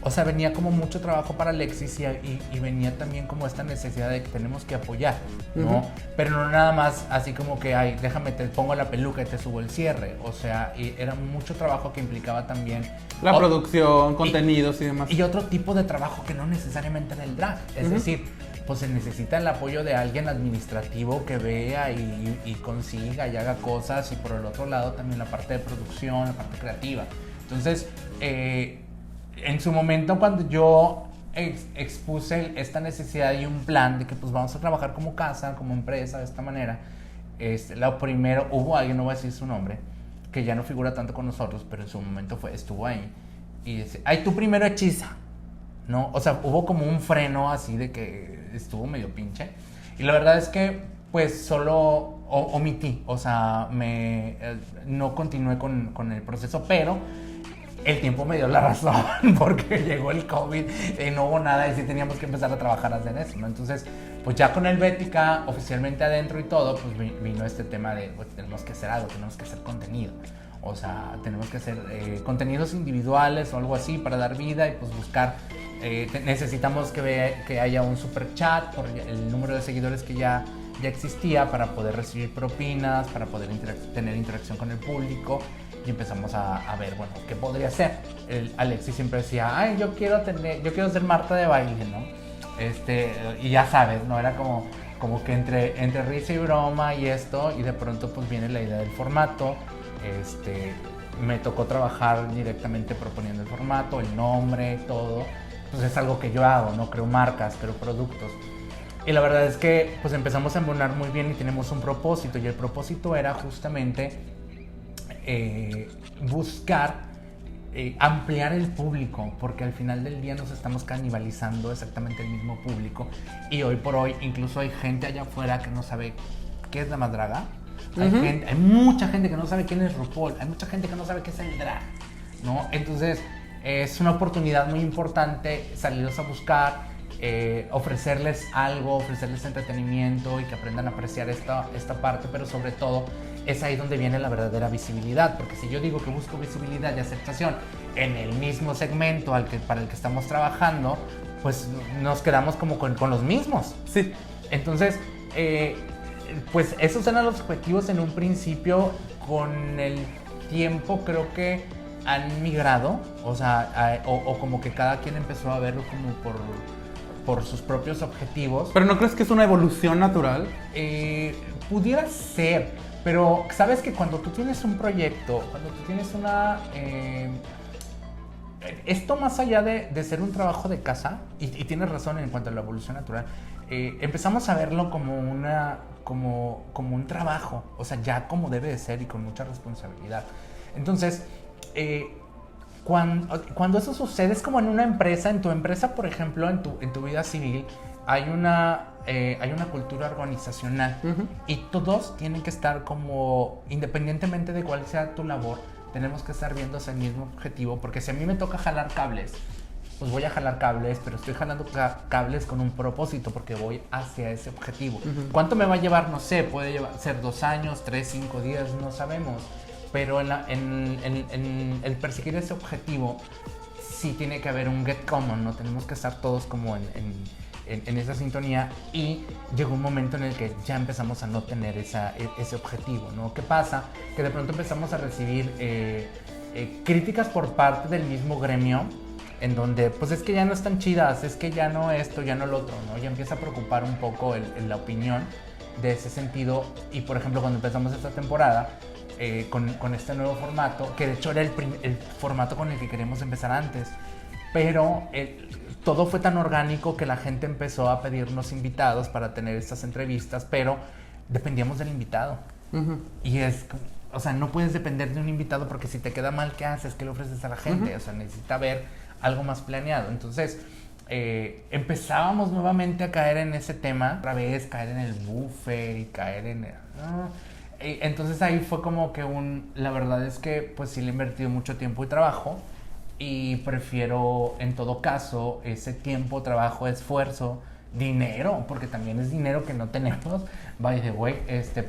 o sea, venía como mucho trabajo para Alexis y venía también como esta necesidad de que tenemos que apoyar, ¿no? Pero no nada más así como que, ay, déjame, te pongo la peluca y te subo el cierre. O sea, era mucho trabajo que implicaba también... La producción, contenidos y demás. Y otro tipo de trabajo que no necesariamente era el drag. Es decir, pues se necesita el apoyo de alguien administrativo que vea y consiga y haga cosas. Y por el otro lado también la parte de producción, la parte creativa. Entonces, en su momento cuando yo expuse esta necesidad y un plan de que pues vamos a trabajar como casa, como empresa, de esta manera, lo primero, hubo alguien, no voy a decir su nombre, que ya no figura tanto con nosotros, pero en su momento estuvo ahí y dice, ay, tú primero hechiza, ¿no? O sea, hubo como un freno así de que estuvo medio pinche, y la verdad es que pues solo omití, o sea, no continué con el proceso, pero el tiempo me dio la razón porque llegó el COVID y no hubo nada y sí teníamos que empezar a trabajar en eso, ¿no? Entonces, pues ya con el Bética oficialmente adentro y todo, pues vino este tema de, pues, tenemos que hacer algo, tenemos que hacer contenido. O sea, tenemos que hacer contenidos individuales o algo así para dar vida y pues buscar, necesitamos que haya un super chat por el número de seguidores que ya existía para poder recibir propinas, para poder tener interacción con el público. Y empezamos a ver, bueno, ¿qué podría ser? Alexis siempre decía, ay, yo quiero ser Marta de baile, ¿no? Y ya sabes, ¿no? Era como que entre risa y broma y esto, y de pronto pues viene la idea del formato. Me tocó trabajar directamente proponiendo el formato, el nombre, todo. Pues es algo que yo hago, ¿no? Creo marcas, creo productos. Y la verdad es que pues empezamos a embonar muy bien y tenemos un propósito, y el propósito era justamente buscar ampliar el público, porque al final del día nos estamos canibalizando exactamente el mismo público, y hoy por hoy incluso hay gente allá afuera que no sabe qué es La Más Draga. Hay mucha gente que no sabe quién es RuPaul, hay mucha gente que no sabe qué es el drag, ¿no? Entonces es una oportunidad muy importante salirlos a buscar, ofrecerles algo, ofrecerles entretenimiento y que aprendan a apreciar esta parte, pero sobre todo es ahí donde viene la verdadera visibilidad, porque si yo digo que busco visibilidad y aceptación en el mismo segmento para el que estamos trabajando, pues nos quedamos como con los mismos. Sí. Entonces, pues esos eran los objetivos en un principio. Con el tiempo creo que han migrado, o sea, o como que cada quien empezó a verlo como por sus propios objetivos. ¿Pero no crees que es una evolución natural? Pudiera ser, pero sabes que cuando tú tienes un proyecto, cuando tú tienes una... esto más allá de ser un trabajo de casa, y tienes razón en cuanto a la evolución natural, empezamos a verlo como un trabajo, o sea, ya como debe de ser y con mucha responsabilidad. Entonces, cuando eso sucede es como en una empresa, en tu empresa, por ejemplo, en tu vida civil, hay una cultura organizacional. Uh-huh. Y todos tienen que estar como, independientemente de cuál sea tu labor, tenemos que estar viendo ese mismo objetivo, porque si a mí me toca jalar cables, pues voy a jalar cables, pero estoy jalando cables con un propósito, porque voy hacia ese objetivo. Uh-huh. ¿Cuánto me va a llevar? No sé, puede ser 2 años, 3, 5 días, no sabemos. Pero en el perseguir ese objetivo, sí tiene que haber un get common, ¿no? Tenemos que estar todos como en esa sintonía, y llegó un momento en el que ya empezamos a no tener ese objetivo, ¿no? ¿Qué pasa? Que de pronto empezamos a recibir críticas por parte del mismo gremio, en donde pues es que ya no están chidas, es que ya no esto, ya no lo otro, ¿no? Ya empieza a preocupar un poco la opinión de ese sentido. Y por ejemplo, cuando empezamos esta temporada con este nuevo formato, que de hecho era el formato con el que queríamos empezar antes, pero todo fue tan orgánico que la gente empezó a pedirnos invitados para tener estas entrevistas, pero dependíamos del invitado. Uh-huh. Y o sea, no puedes depender de un invitado, porque si te queda mal, ¿qué haces? ¿Qué le ofreces a la gente? Uh-huh. O sea, necesita haber algo más planeado. Entonces, empezábamos nuevamente a caer en ese tema, otra vez caer en el buffet y caer en entonces ahí fue como que la verdad es que pues sí le he invertido mucho tiempo y trabajo, y prefiero en todo caso ese tiempo, trabajo, esfuerzo, dinero, porque también es dinero que no tenemos, by the way,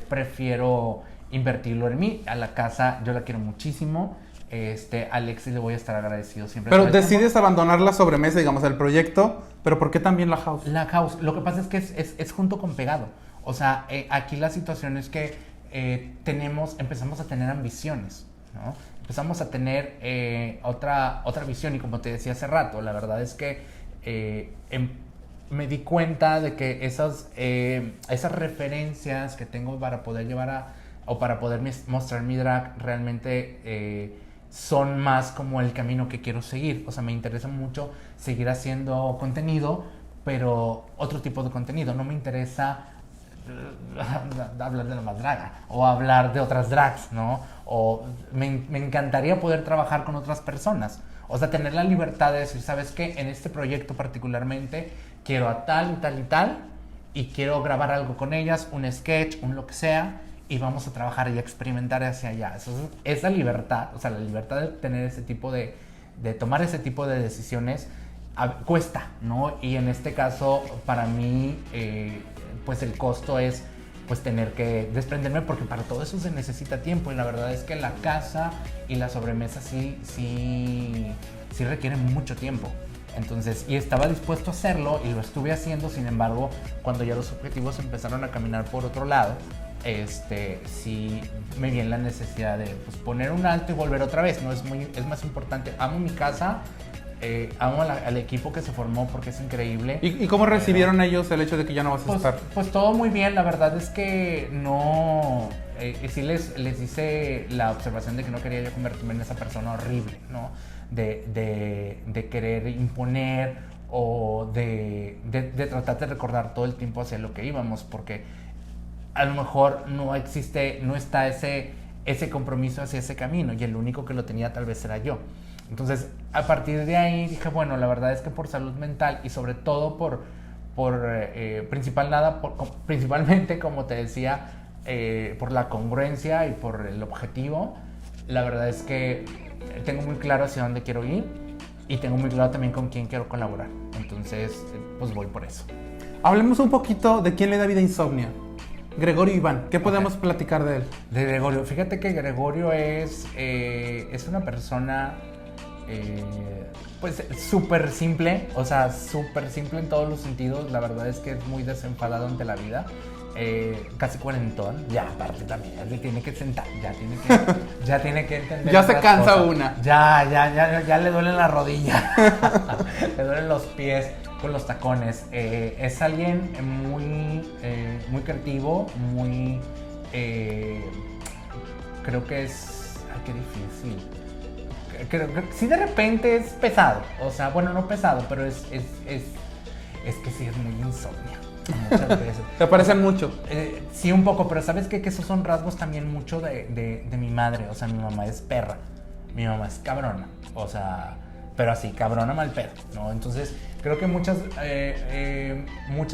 prefiero invertirlo en mí. A la casa yo la quiero muchísimo, a Alexis le voy a estar agradecido siempre. Pero decides abandonar la sobremesa, digamos, el proyecto, pero ¿por qué también la house? La house, lo que pasa es que es junto con pegado. O sea, aquí la situación es que empezamos a tener ambiciones, ¿no? Empezamos a tener otra visión, y como te decía hace rato, la verdad es que me di cuenta de que esas referencias que tengo para poder para poder mostrar mi drag realmente son más como el camino que quiero seguir. O sea, me interesa mucho seguir haciendo contenido, pero otro tipo de contenido. No me interesa hablar de la más draga o hablar de otras drags, ¿no? O me encantaría poder trabajar con otras personas, o sea, tener la libertad de decir, ¿sabes qué? En este proyecto particularmente quiero a tal y tal y tal, y quiero grabar algo con ellas, un sketch, un lo que sea, y vamos a trabajar y a experimentar hacia allá. Esa libertad, o sea, la libertad de tener ese tipo de tomar ese tipo de decisiones cuesta, ¿no? Y en este caso, para mí, pues el costo es pues tener que desprenderme, porque para todo eso se necesita tiempo, y la verdad es que la casa y la sobremesa sí requieren mucho tiempo. Entonces, y estaba dispuesto a hacerlo, y lo estuve haciendo. Sin embargo, cuando ya los objetivos empezaron a caminar por otro lado, sí me vi en la necesidad de pues, poner un alto y volver otra vez, ¿no? Es más importante. Amo mi casa, amo al equipo que se formó, porque es increíble. ¿Y cómo recibieron ellos el hecho de que ya no vas a estar? Pues todo muy bien. La verdad es que no... sí les hice la observación de que no quería yo convertirme en esa persona horrible, ¿no? De querer imponer, o de tratar de recordar todo el tiempo hacia lo que íbamos, porque a lo mejor no está ese compromiso hacia ese camino, y el único que lo tenía tal vez era yo. Entonces, a partir de ahí dije, bueno, la verdad es que por salud mental, y sobre todo principalmente, como te decía, por la congruencia y por el objetivo, la verdad es que tengo muy claro hacia dónde quiero ir, y tengo muy claro también con quién quiero colaborar. Entonces, pues voy por eso. Hablemos un poquito de quién le da vida a Insomnia. Gregorio Iván, ¿qué podemos platicar de él? De Gregorio, fíjate que Gregorio es una persona pues súper simple, o sea, súper simple en todos los sentidos. La verdad es que es muy desenfadado ante la vida, casi cuarentón, ya aparte también, ya se tiene que sentar, ya tiene que entender. Ya se cansa cosas. una. Ya le duelen las rodillas, le duelen los pies con los tacones. Es alguien muy creativo, muy... creo que es... Ay, qué difícil. Creo que sí, de repente es pesado, o sea, bueno, no pesado, pero es que sí es muy insomnio. Muchas veces. ¿Te parecen mucho? Sí, un poco, pero ¿sabes qué? Que esos son rasgos también mucho de mi madre. O sea, mi mamá es perra, mi mamá es cabrona, o sea, pero así, cabrona mal pedo, ¿no? Entonces, creo que muchas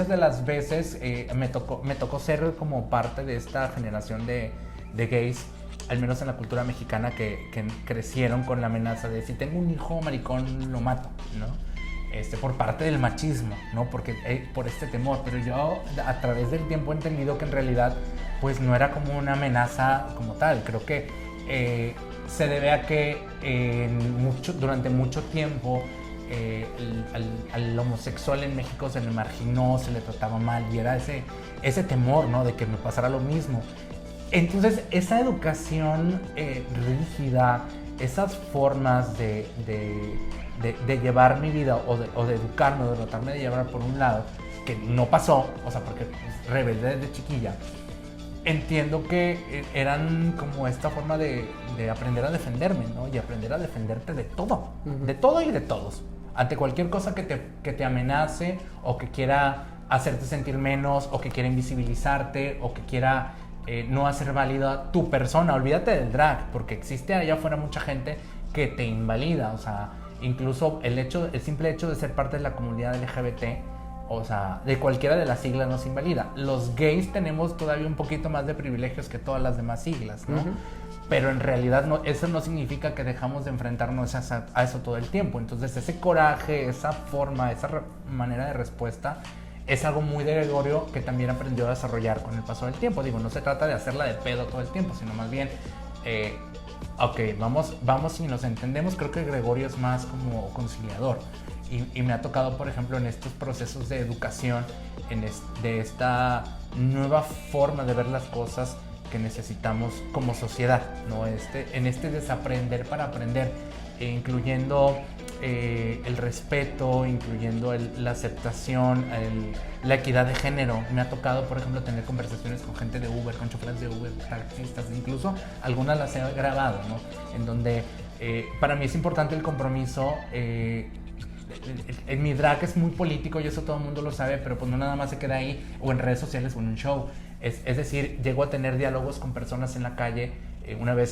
de las veces me tocó ser como parte de esta generación de gays, al menos en la cultura mexicana, que crecieron con la amenaza de si tengo un hijo maricón, lo mato, ¿no? Por parte del machismo, ¿no? Porque por este temor, pero yo a través del tiempo he entendido que en realidad pues no era como una amenaza como tal. Creo que se debe a que durante mucho tiempo al homosexual en México se le marginó, se le trataba mal y era ese temor, ¿no? De que me pasara lo mismo. Entonces esa educación rígida, esas formas de llevar mi vida o de educarme, o de tratarme de llevar por un lado, que no pasó, o sea, porque rebelde desde chiquilla, entiendo que eran como esta forma de aprender a defenderme, ¿no? Y aprender a defenderte de todo, de todo y de todos. Ante cualquier cosa que te amenace, o que quiera hacerte sentir menos, o que quiera invisibilizarte, o que quiera no hacer válida tu persona. Olvídate del drag, porque existe allá afuera mucha gente que te invalida, o sea, incluso el simple hecho de ser parte de la comunidad LGBT, o sea, de cualquiera de las siglas nos invalida. Los gays tenemos todavía un poquito más de privilegios que todas las demás siglas, ¿no? Pero en realidad eso no significa que dejamos de enfrentarnos a eso todo el tiempo. Entonces ese coraje, esa forma, esa manera de respuesta es algo muy de Gregorio, que también aprendió a desarrollar con el paso del tiempo. Digo, no se trata de hacerla de pedo todo el tiempo, sino más bien... ok, vamos y nos entendemos. Creo que Gregorio es más como conciliador y me ha tocado, por ejemplo, en estos procesos de educación, de esta nueva forma de ver las cosas que necesitamos como sociedad, ¿no? En este desaprender para aprender, incluyendo el respeto, incluyendo la aceptación, la equidad de género. Me ha tocado, por ejemplo, tener conversaciones con gente de Uber, con choferes de Uber, taxistas, incluso algunas las he grabado, ¿no? En donde para mí es importante el compromiso. En mi drag es muy político y eso todo el mundo lo sabe, pero pues no nada más se queda ahí o en redes sociales o en un show. Es decir, llego a tener diálogos con personas en la calle.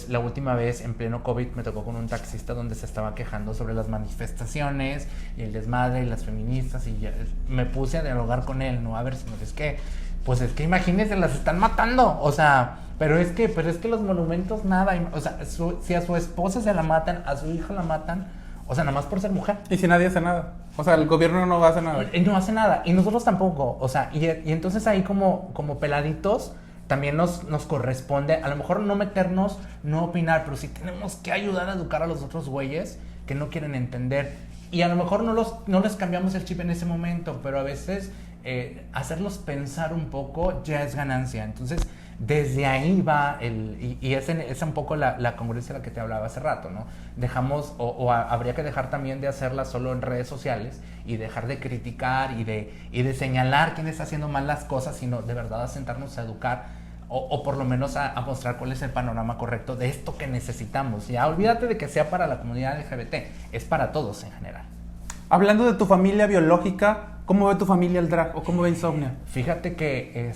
La última vez en pleno COVID me tocó con un taxista donde se estaba quejando sobre las manifestaciones y el desmadre y las feministas, y me puse a dialogar con él, ¿no? A ver, es que imagínense, las están matando, o sea, pero es que los monumentos nada, o sea, si a su esposa se la matan, a su hija la matan, o sea, nada más por ser mujer. Y si nadie hace nada. O sea, el gobierno no hace nada. No hace nada, y nosotros tampoco, o sea, y entonces ahí como peladitos también nos corresponde, a lo mejor no meternos, no opinar, pero sí tenemos que ayudar a educar a los otros güeyes que no quieren entender. Y a lo mejor no les cambiamos el chip en ese momento, pero a veces hacerlos pensar un poco ya es ganancia. Entonces, desde ahí va y es un poco la congruencia de la que te hablaba hace rato, ¿no? Habría que dejar también de hacerla solo en redes sociales y dejar de criticar y de señalar quién está haciendo mal las cosas, sino de verdad a sentarnos a educar o por lo menos a mostrar cuál es el panorama correcto de esto que necesitamos. Ya olvídate de que sea para la comunidad LGBT, es para todos en general. Hablando de tu familia biológica, ¿cómo ve tu familia el drag o cómo ve Insomnia? Fíjate que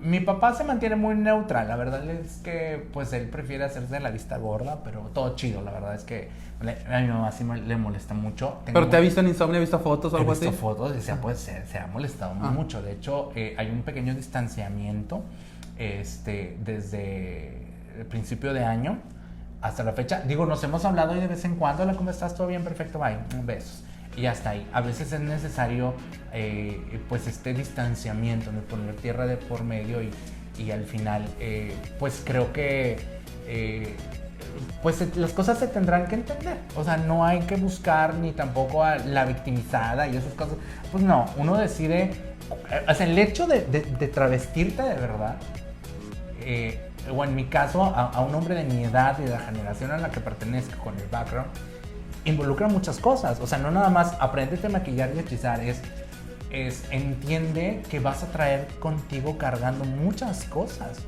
mi papá se mantiene muy neutral. La verdad es que pues él prefiere hacerse la vista gorda, pero todo chido. La verdad es que a mi mamá sí le molesta mucho. ¿Pero te ha visto en Insomnia? ¿Ha visto fotos o algo así? He visto fotos y se ha molestado mucho. De hecho, hay un pequeño distanciamiento desde el principio de año hasta la fecha. Digo, nos hemos hablado y de vez en cuando, hola, ¿cómo estás? ¿Todo bien? Perfecto, bye. Besos. Y hasta ahí. A veces es necesario pues este distanciamiento, ¿no? Poner tierra de por medio y al final pues creo que pues las cosas se tendrán que entender. O sea, no hay que buscar ni tampoco a la victimizada y esas cosas. Pues no, uno decide O sea, el hecho de travestirte de verdad, o en mi caso, a un hombre de mi edad y de la generación a la que pertenezco con el background, involucra muchas cosas. O sea, no nada más aprendete a maquillar y hechizar, es entiende que vas a traer contigo cargando muchas cosas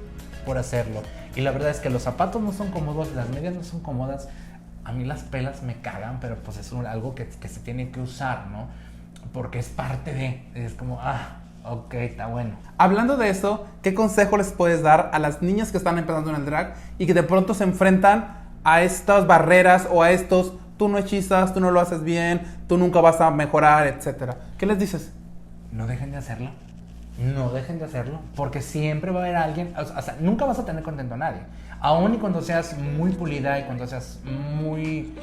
por hacerlo. Y la verdad es que los zapatos no son cómodos, las medias no son cómodas. A mí las pelas me cagan, pero pues es algo que se tiene que usar, ¿no? Porque es parte de, es como, ok, está bueno. Hablando de eso, ¿qué consejo les puedes dar a las niñas que están empezando en el drag y que de pronto se enfrentan a estas barreras o a estos, tú no hechizas, tú no lo haces bien, tú nunca vas a mejorar, etcétera? ¿Qué les dices? No dejen de hacerlo. No dejen de hacerlo. Porque siempre va a haber alguien, o sea, nunca vas a tener contento a nadie. Aún y cuando seas muy pulida y cuando seas muy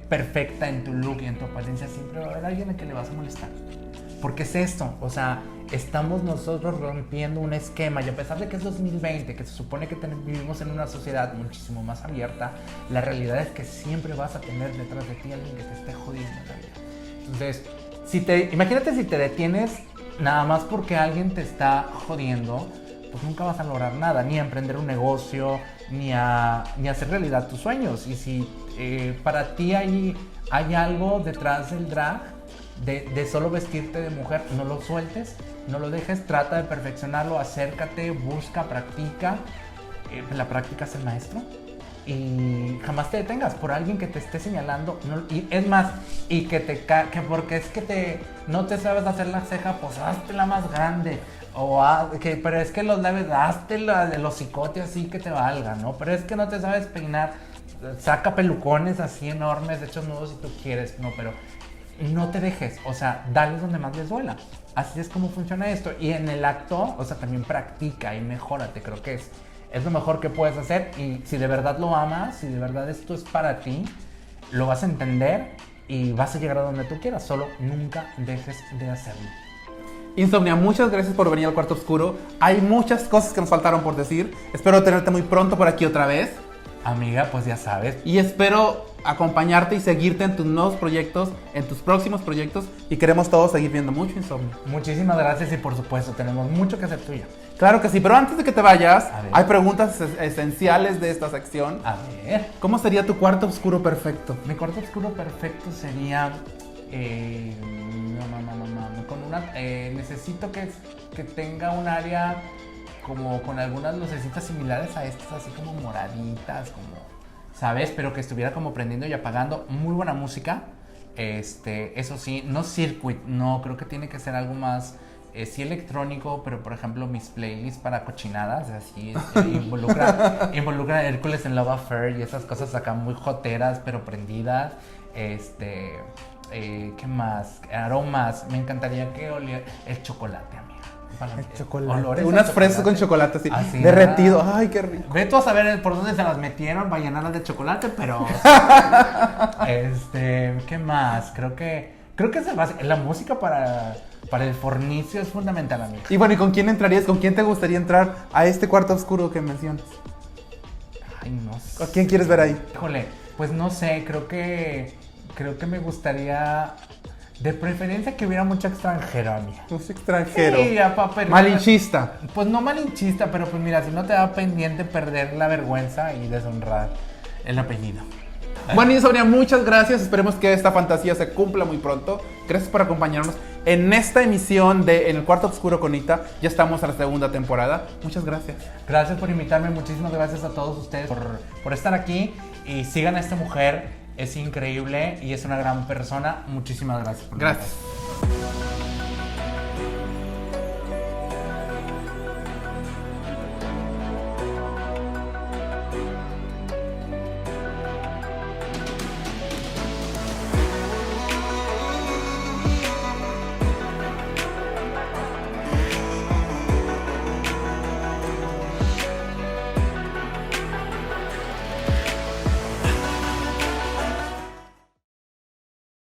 perfecta en tu look y en tu apariencia, siempre va a haber alguien a que le vas a molestar. Porque es esto, o sea, estamos nosotros rompiendo un esquema y a pesar de que es 2020, que se supone que vivimos en una sociedad muchísimo más abierta, la realidad es que siempre vas a tener detrás de ti alguien que te esté jodiendo la vida. Entonces, imagínate si te detienes nada más porque alguien te está jodiendo, pues nunca vas a lograr nada, ni a emprender un negocio, ni a hacer realidad tus sueños. Y si para ti hay algo detrás del drag, de solo vestirte de mujer, no lo sueltes, no lo dejes, trata de perfeccionarlo, acércate, busca, practica. La práctica es el maestro. Y jamás te detengas por alguien que te esté señalando, y es más, y que porque es que no te sabes hacer la ceja, pues hazte la más grande, pero es que los labios, hazte el hocicote así que te valga, ¿no? Pero es que no te sabes peinar, saca pelucones así enormes, hechos nudos si tú quieres, no, pero no te dejes, o sea, dale donde más les duela. Así es como funciona esto, y en el acto, o sea, también practica y mejórate, creo que es lo mejor que puedes hacer. Y si de verdad lo amas, si de verdad esto es para ti, lo vas a entender y vas a llegar a donde tú quieras. Solo nunca dejes de hacerlo. Insomnia, muchas gracias por venir al Cuarto Oscuro. Hay muchas cosas que nos faltaron por decir. Espero tenerte muy pronto por aquí otra vez. Amiga, pues ya sabes. Y espero acompañarte y seguirte en tus nuevos proyectos, en tus próximos proyectos. Y queremos todos seguir viendo mucho Insomnia. Muchísimas gracias y por supuesto tenemos mucho que hacer tuyo. Claro que sí, pero antes de que te vayas, hay preguntas esenciales de esta sección. A ver. ¿Cómo sería tu cuarto oscuro perfecto? Mi cuarto oscuro perfecto sería... necesito que tenga un área como con algunas lucecitas similares a estas, así como moraditas, como, ¿sabes? Pero que estuviera como prendiendo y apagando. Muy buena música. Eso sí, no circuit, no, creo que tiene que ser algo más... sí electrónico, pero por ejemplo mis playlists para cochinadas, así, involucra Hércules en Love Affair y esas cosas acá muy joteras, pero prendidas. ¿Qué más? Aromas, me encantaría que oliera el chocolate, amiga. El chocolate. Unas fresas con chocolate así derretido. Ay, qué rico. Ve tú a saber por dónde se las metieron para llenarlas de chocolate, pero... ¿Qué más? Creo que la música para el fornicio es fundamental, amigo. Y bueno, ¿y con quién entrarías? ¿Con quién te gustaría entrar a este cuarto oscuro que mencionas? Ay, no sé. ¿A quién quieres ver ahí? Híjole, pues no sé, creo que me gustaría... De preferencia que hubiera mucho extranjero, amiga. Mucho extranjero. Sí, papá, malinchista. Pues no malinchista, pero pues mira, si no te da pendiente perder la vergüenza y deshonrar el apellido. Bueno, Insomnia, muchas gracias. Esperemos que esta fantasía se cumpla muy pronto. Gracias por acompañarnos en esta emisión de En el Cuarto Oscuro con Ita. Ya estamos en la segunda temporada. Muchas gracias. Gracias por invitarme. Muchísimas gracias a todos ustedes por estar aquí. Y sigan a esta mujer. Es increíble y es una gran persona. Muchísimas gracias. Gracias.